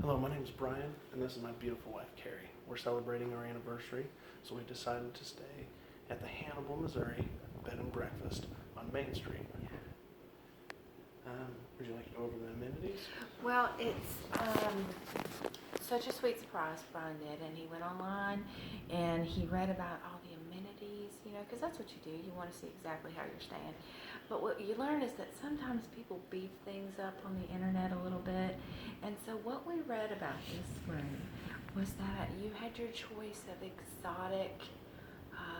Hello, my name is Brian, and this is my beautiful wife, Carrie. We're celebrating our anniversary, so we decided to stay at the Hannibal, Missouri Bed and Breakfast on Main Street. Would you like to go over the amenities? Well, it's such a sweet surprise Brian did, and he went online and he read about all the amenities, because that's what you do. You want to see exactly how you're staying. But what you learn is that sometimes people beef things up on the internet a little bit. And so what we read about this room was that you had your choice of exotic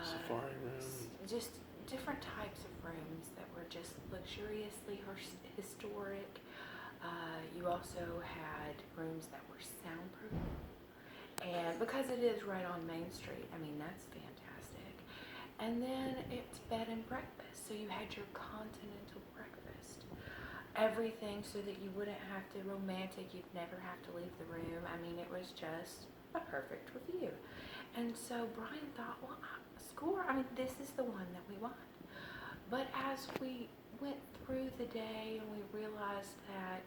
Safari room. just different types of rooms that were just luxuriously historic. You also had rooms that were soundproof, and because it is right on Main Street, I mean, that's fantastic. And then it's bed and breakfast, so you had your continental breakfast, everything so that you wouldn't have to romantic, you'd never have to leave the room. I mean, it was just a perfect review. And so Brian thought, well, score, I mean, this is the one that we want. But as we went through the day and we realized that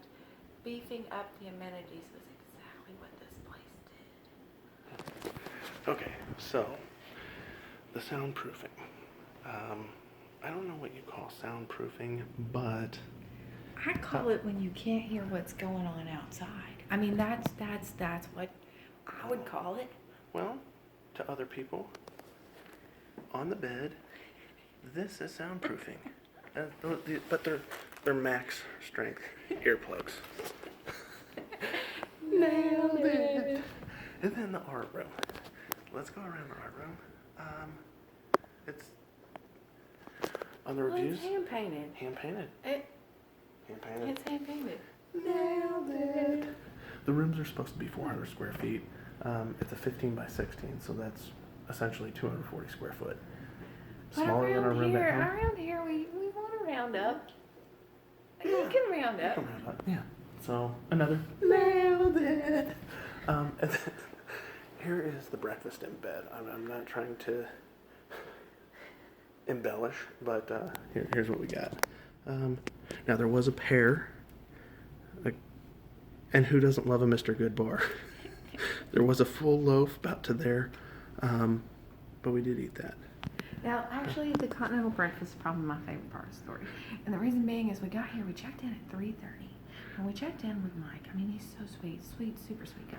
beefing up the amenities was exactly what this place did. Okay, so the soundproofing. I don't know what you call soundproofing, but I call it when you can't hear what's going on outside. I mean, that's what I would call it. well, to other people, on the bed, this is soundproofing. But they're max strength earplugs. Nailed it. And then the art room. Let's go around the art room. It's on the reviews. It's hand painted. Hand painted. Hand painted. It's hand painted. Nailed it. The rooms are supposed to be 400 square feet. It's a 15 by 16, so that's essentially 240 square foot. But Smaller than our room at home. around here, we want to round up. You can round up. Yeah. So another nailed it. And then, here is the breakfast in bed. I'm not trying to embellish, but here's what we got. Now there was a pear, and who doesn't love a Mr. Good bar? There was a full loaf about to there, but we did eat that. Now, actually, the continental breakfast is probably my favorite part of the story. And the reason being is we got here, we checked in at 3:30. And we checked in with Mike. I mean, he's so sweet, super sweet guy.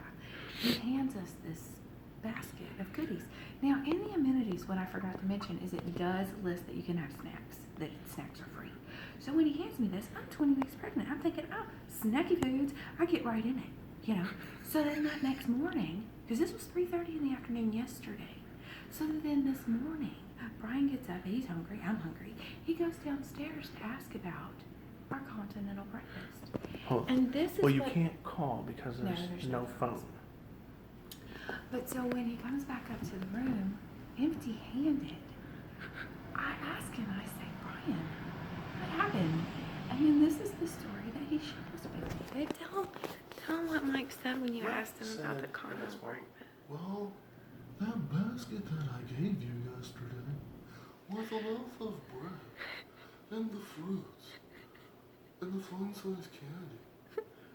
He hands us this basket of goodies. Now, in the amenities, what I forgot to mention is it does list that you can have snacks, that snacks are free. So when he hands me this, I'm 20 weeks pregnant. I'm thinking, oh, snacky foods, I get right in it, So then that next morning, because this was 3:30 in the afternoon yesterday. So then this morning, Brian gets up, he's hungry, I'm hungry. He goes downstairs to ask about our continental breakfast. Oh, And this is well, you can't call because there's no phone. But so when he comes back up to the room, empty-handed, I ask him, I say, Brian, what happened? And then this is the story that he shared with me. Tell him what Mike said when you asked him about the continental breakfast. Well, that basket that I gave you yesterday was a loaf of bread and the fruits and the fun-sized candy.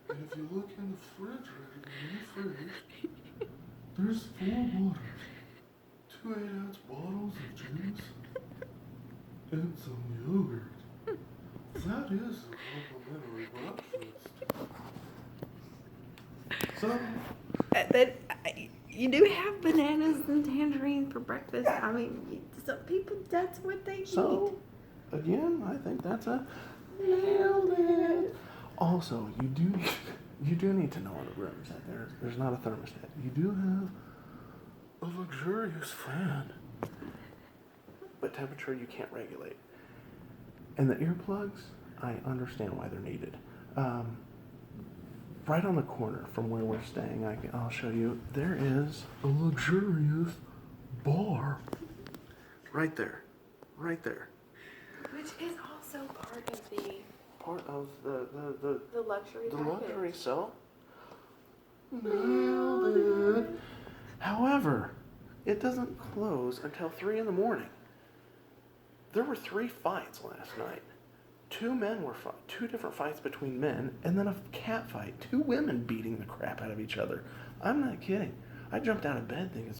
And if you look in the refrigerator in the fridge, there's 4 waters, 2 8-ounce bottles of juice, and some yogurt. That is a complimentary breakfast. So, You do have bananas and tangerine for breakfast. I mean, some people, that's what they So, again, I think that's a nailed it. Also, you do need to know in the rooms that there's not a thermostat. You do have a luxurious fan, but temperature you can't regulate. And the earplugs, I understand why they're needed. Right on the corner from where we're staying, I'll show you, there is a luxurious bar. Right there. Which is also part of the luxury the package. luxury, so nailed it. However, it doesn't close until 3 in the morning. There were 3 fights last night. two men were two different fights between men, and then a cat fight. Two women beating the crap out of each other. I'm not kidding. I jumped out of bed thinking